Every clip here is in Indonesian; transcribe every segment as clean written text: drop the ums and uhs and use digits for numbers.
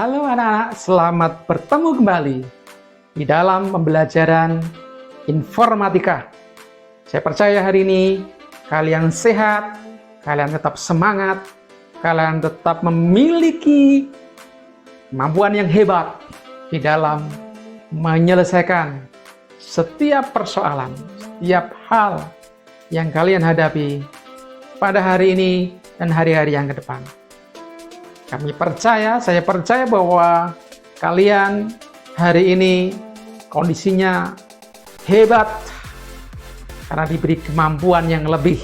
Halo anak-anak, selamat bertemu kembali di dalam pembelajaran informatika. Saya percaya hari ini kalian sehat, kalian tetap semangat, kalian tetap memiliki kemampuan yang hebat di dalam menyelesaikan setiap persoalan, setiap hal yang kalian hadapi pada hari ini dan hari-hari yang ke depan. Saya percaya bahwa kalian hari ini kondisinya hebat karena diberi kemampuan yang lebih.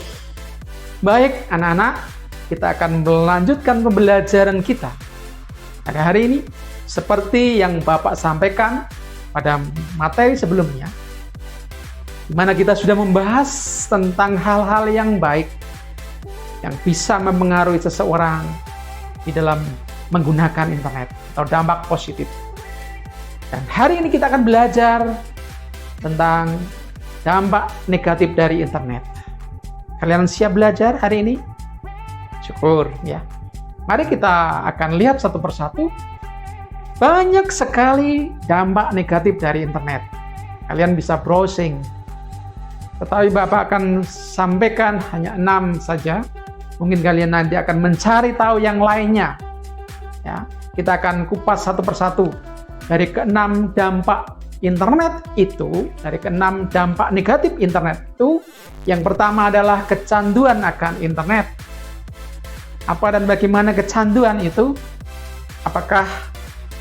Baik anak-anak, kita akan melanjutkan pembelajaran kita pada hari ini seperti yang Bapak sampaikan pada materi sebelumnya, di mana kita sudah membahas tentang hal-hal yang baik yang bisa mempengaruhi seseorang di dalam menggunakan internet atau dampak positif. Dan hari ini kita akan belajar tentang dampak negatif dari internet. Kalian siap belajar hari ini? Syukur ya. Mari kita akan lihat satu persatu. Banyak sekali dampak negatif dari internet. Kalian bisa browsing. Tetapi Bapak akan sampaikan hanya 6 saja. Mungkin kalian nanti akan mencari tahu yang lainnya. Ya, kita akan kupas satu persatu. Dari ke-6 dampak internet itu, dari ke-6 dampak negatif internet itu, yang pertama adalah kecanduan akan internet. Apa dan bagaimana kecanduan itu? Apakah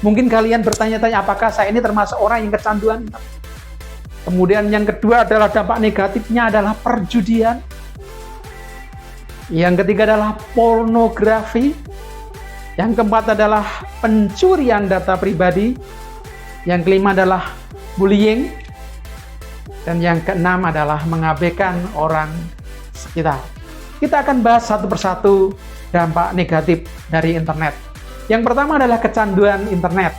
mungkin kalian bertanya-tanya, apakah saya ini termasuk orang yang kecanduan? Kemudian yang kedua adalah dampak negatifnya adalah perjudian. Yang ketiga adalah pornografi. Yang keempat adalah pencurian data pribadi. Yang kelima adalah bullying. Dan yang keenam adalah mengabaikan orang sekitar. Kita akan bahas satu persatu dampak negatif dari internet. Yang pertama adalah kecanduan internet.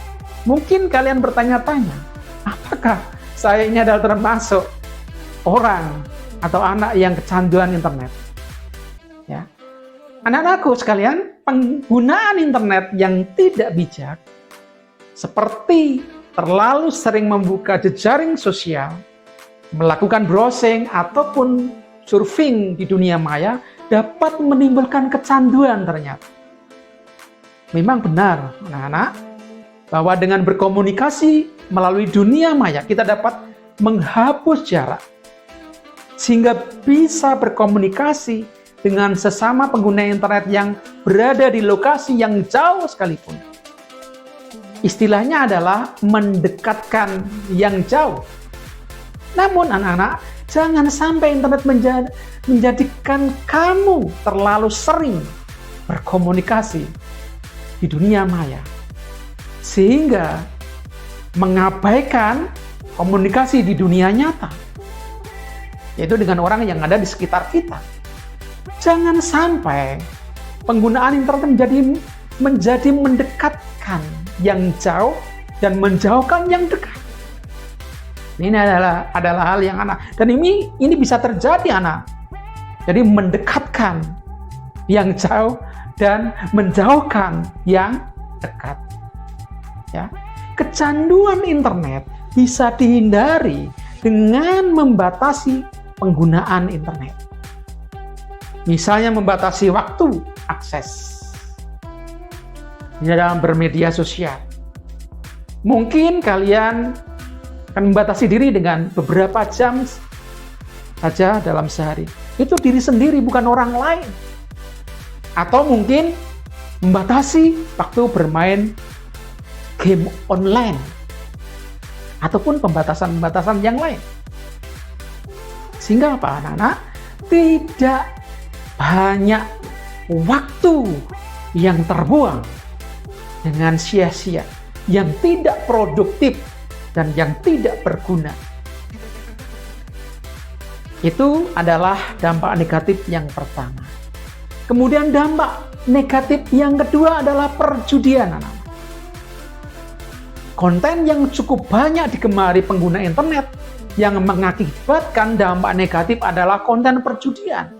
Mungkin kalian bertanya-tanya, apakah saya ini adalah termasuk orang atau anak yang kecanduan internet? Ya. Anak-anakku sekalian, penggunaan internet yang tidak bijak seperti terlalu sering membuka jejaring sosial, melakukan browsing ataupun surfing di dunia maya dapat menimbulkan kecanduan ternyata. Memang benar anak-anak bahwa dengan berkomunikasi melalui dunia maya kita dapat menghapus jarak sehingga bisa berkomunikasi dengan sesama pengguna internet yang berada di lokasi yang jauh sekalipun. Istilahnya adalah mendekatkan yang jauh. Namun anak-anak, jangan sampai internet menjadikan kamu terlalu sering berkomunikasi di dunia maya, sehingga mengabaikan komunikasi di dunia nyata, yaitu dengan orang yang ada di sekitar kita. Jangan sampai penggunaan internet menjadi mendekatkan yang jauh dan menjauhkan yang dekat. Ini adalah hal yang anak. Dan ini bisa terjadi anak. Jadi mendekatkan yang jauh dan menjauhkan yang dekat. Ya. Kecanduan internet bisa dihindari dengan membatasi penggunaan internet. Misalnya membatasi waktu akses di dalam bermedia sosial. Mungkin kalian akan membatasi diri dengan beberapa jam saja dalam sehari. Itu diri sendiri, bukan orang lain. Atau mungkin membatasi waktu bermain game online. Ataupun pembatasan-pembatasan yang lain. Sehingga apa anak-anak? Tidak banyak waktu yang terbuang dengan sia-sia, yang tidak produktif dan yang tidak berguna. Itu adalah dampak negatif yang pertama. Kemudian dampak negatif yang kedua adalah perjudian. Konten yang cukup banyak digemari pengguna internet yang mengakibatkan dampak negatif adalah konten perjudian.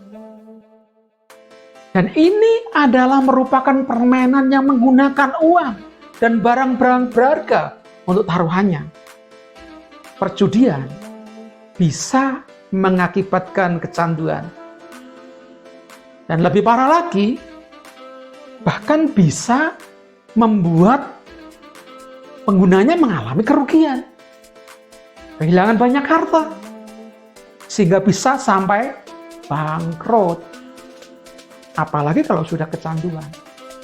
Dan ini adalah merupakan permainan yang menggunakan uang. dan barang-barang berharga untuk taruhannya. Perjudian bisa mengakibatkan kecanduan. Dan lebih parah lagi, bahkan bisa membuat penggunanya mengalami kerugian. Kehilangan banyak harta, sehingga bisa sampai bangkrut. Apalagi kalau sudah kecanduan.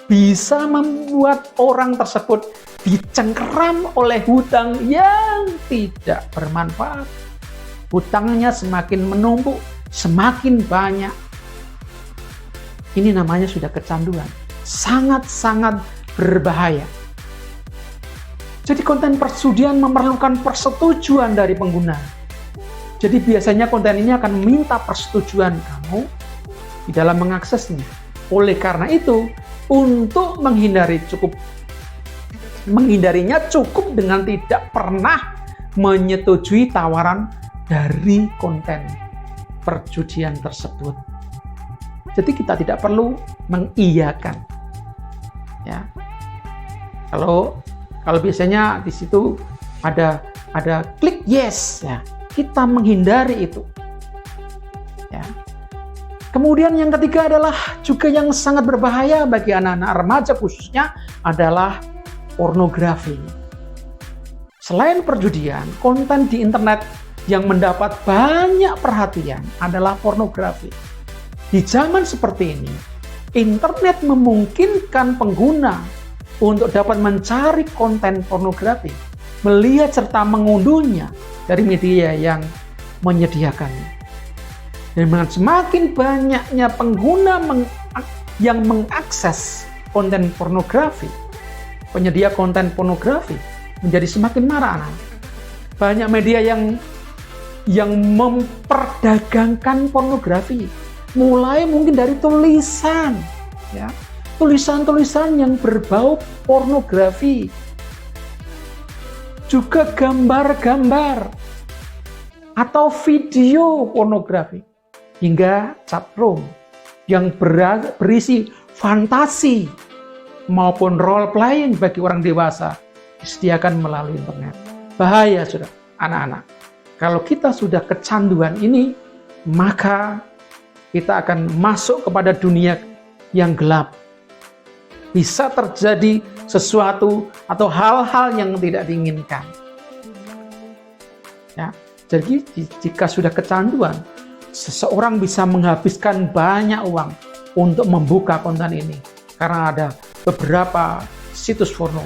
Bisa membuat orang tersebut dicengkeram oleh hutang yang tidak bermanfaat. Hutangnya semakin menumpuk, semakin banyak. Ini namanya sudah kecanduan. Sangat-sangat berbahaya. Jadi konten perjudian memerlukan persetujuan dari pengguna. Jadi biasanya konten ini akan meminta persetujuan kamu di dalam mengaksesnya. Oleh karena itu, untuk menghindarinya cukup dengan tidak pernah menyetujui tawaran dari konten perjudian tersebut. Jadi kita tidak perlu mengiyakan. Ya. Kalau biasanya di situ ada klik yes, ya, kita menghindari itu. Ya. Kemudian yang ketiga adalah juga yang sangat berbahaya bagi anak-anak remaja khususnya adalah pornografi. Selain perjudian, konten di internet yang mendapat banyak perhatian adalah pornografi. Di zaman seperti ini, internet memungkinkan pengguna untuk dapat mencari konten pornografi, melihat serta mengunduhnya dari media yang menyediakannya. Dan dengan semakin banyaknya pengguna yang mengakses konten pornografi, penyedia konten pornografi menjadi semakin marah. Banyak media yang memperdagangkan pornografi, mulai mungkin dari tulisan, ya, tulisan-tulisan yang berbau pornografi, juga gambar-gambar atau video pornografi, hingga chatroom yang berisi fantasi maupun role playing bagi orang dewasa disediakan melalui internet. Bahaya sudah, anak-anak. Kalau kita sudah kecanduan ini, maka kita akan masuk kepada dunia yang gelap. Bisa terjadi sesuatu atau hal-hal yang tidak diinginkan. Ya, jadi jika sudah kecanduan, seseorang bisa menghabiskan banyak uang untuk membuka konten ini. Karena ada beberapa situs porno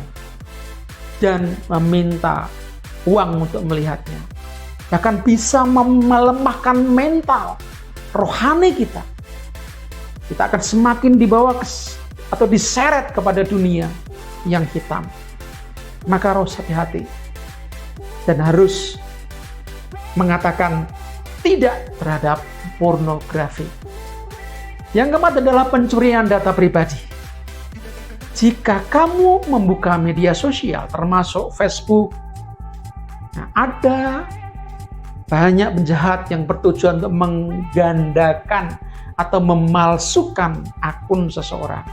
dan meminta uang untuk melihatnya. Bahkan bisa melemahkan mental, rohani kita. Kita akan semakin dibawa atau diseret kepada dunia yang hitam. Maka harus hati-hati dan harus mengatakan tidak terhadap pornografi. Yang keempat adalah pencurian data pribadi. Jika kamu membuka media sosial termasuk Facebook, ada banyak penjahat yang bertujuan untuk menggandakan atau memalsukan akun seseorang.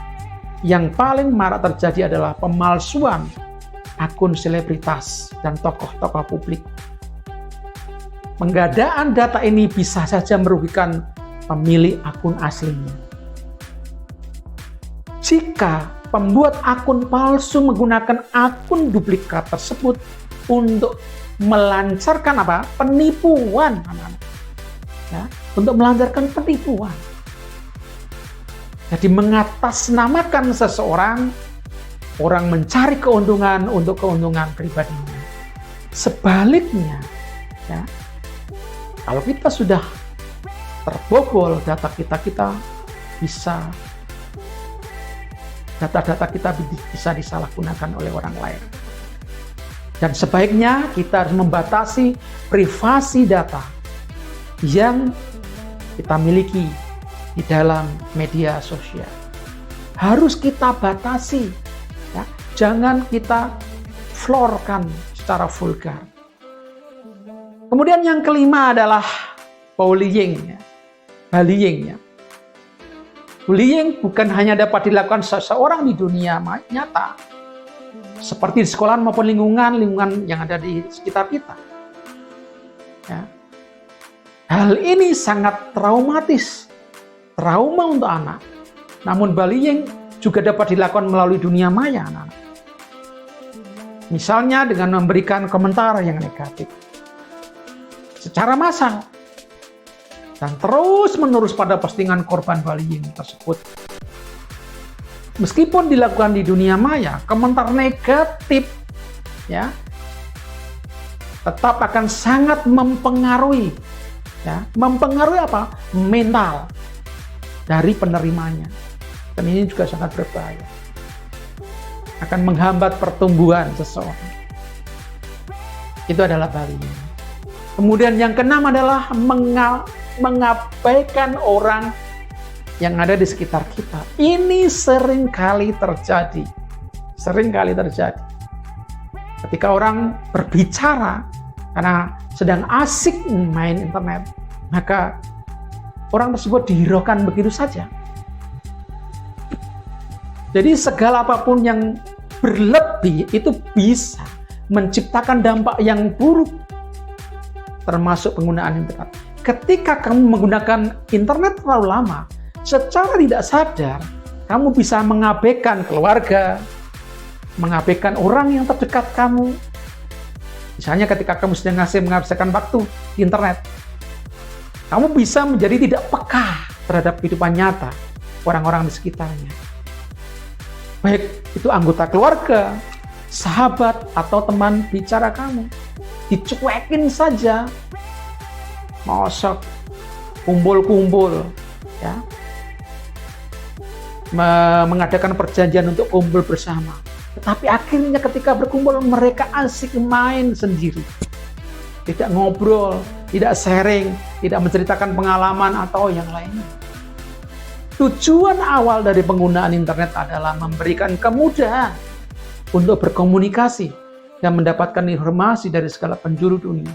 Yang paling marak terjadi adalah pemalsuan akun selebritas dan tokoh-tokoh publik. Penggandaan data ini bisa saja merugikan pemilik akun aslinya. Jika pembuat akun palsu menggunakan akun duplikat tersebut untuk melancarkan penipuan, ya, untuk melancarkan penipuan. Jadi mengatasnamakan seseorang, orang mencari keuntungan untuk keuntungan pribadinya. Sebaliknya, ya, kalau kita sudah terbobol data kita bisa data-data kita bisa disalahgunakan oleh orang lain. Dan sebaiknya kita harus membatasi privasi data yang kita miliki di dalam media sosial. Harus kita batasi, ya. Jangan kita florkan secara vulgar. Kemudian yang kelima adalah bullying. Bullying, ya. Bullying bukan hanya dapat dilakukan seseorang di dunia nyata, seperti di sekolah maupun lingkungan yang ada di sekitar kita. Ya. Hal ini sangat traumatis, trauma untuk anak. Namun bullying juga dapat dilakukan melalui dunia maya, anak-anak. Misalnya dengan memberikan komentar yang negatif secara massal dan terus-menerus pada postingan korban bullying tersebut. Meskipun dilakukan di dunia maya, komentar negatif ya tetap akan sangat mempengaruhi apa? Mental dari penerimanya. Dan ini juga sangat berbahaya. Akan menghambat pertumbuhan seseorang. Itu adalah bullying. Kemudian yang keenam adalah mengabaikan orang yang ada di sekitar kita. Ini sering kali terjadi. Ketika orang berbicara karena sedang asik main internet, maka orang tersebut dihiraukan begitu saja. Jadi segala apapun yang berlebih itu bisa menciptakan dampak yang buruk, termasuk penggunaan internet. Ketika kamu menggunakan internet terlalu lama, secara tidak sadar, kamu bisa mengabaikan keluarga, mengabaikan orang yang terdekat kamu. Misalnya ketika kamu sedang menghabiskan waktu di internet, kamu bisa menjadi tidak peka terhadap kehidupan nyata orang-orang di sekitarnya. Baik itu anggota keluarga, sahabat, atau teman bicara kamu. Dicuekin saja. Mosok kumpul-kumpul, ya. Mengadakan perjanjian untuk kumpul bersama. Tetapi akhirnya ketika berkumpul mereka asik main sendiri. Tidak ngobrol, tidak sharing, tidak menceritakan pengalaman atau yang lainnya. Tujuan awal dari penggunaan internet adalah memberikan kemudahan untuk berkomunikasi dan mendapatkan informasi dari segala penjuru dunia.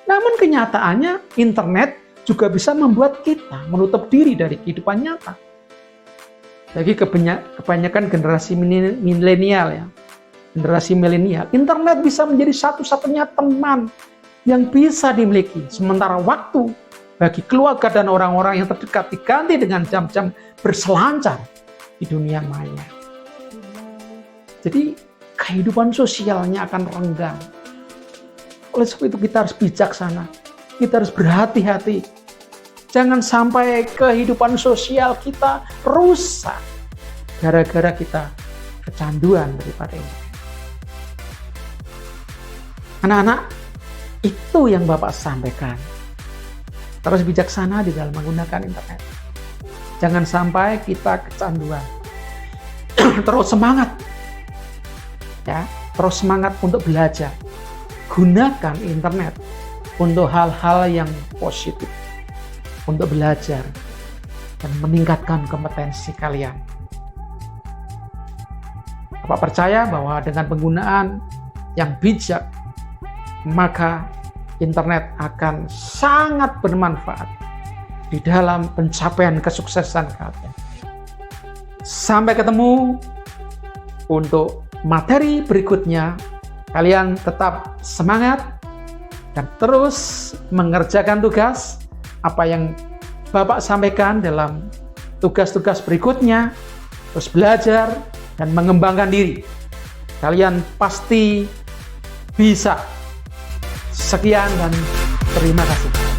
Namun kenyataannya internet juga bisa membuat kita menutup diri dari kehidupan nyata. Bagi kebanyakan generasi milenial internet bisa menjadi satu-satunya teman yang bisa dimiliki. Sementara waktu bagi keluarga dan orang-orang yang terdekat diganti dengan jam-jam berselancar di dunia maya. Jadi kehidupan sosialnya akan renggang. Oleh sebab itu kita harus bijaksana, kita harus berhati-hati. Jangan sampai kehidupan sosial kita rusak gara-gara kita kecanduan daripada ini. Anak-anak, itu yang Bapak sampaikan. Terus bijaksana di dalam menggunakan internet. Jangan sampai kita kecanduan. Terus semangat. Ya, terus semangat untuk belajar. Gunakan internet untuk hal-hal yang positif. Untuk belajar dan meningkatkan kompetensi kalian. Bapak percaya bahwa dengan penggunaan yang bijak, maka internet akan sangat bermanfaat di dalam pencapaian kesuksesan kalian. Sampai ketemu untuk materi berikutnya. Kalian tetap semangat dan terus mengerjakan tugas apa yang Bapak sampaikan dalam tugas-tugas berikutnya. Terus belajar dan mengembangkan diri. Kalian pasti bisa. Sekian dan terima kasih.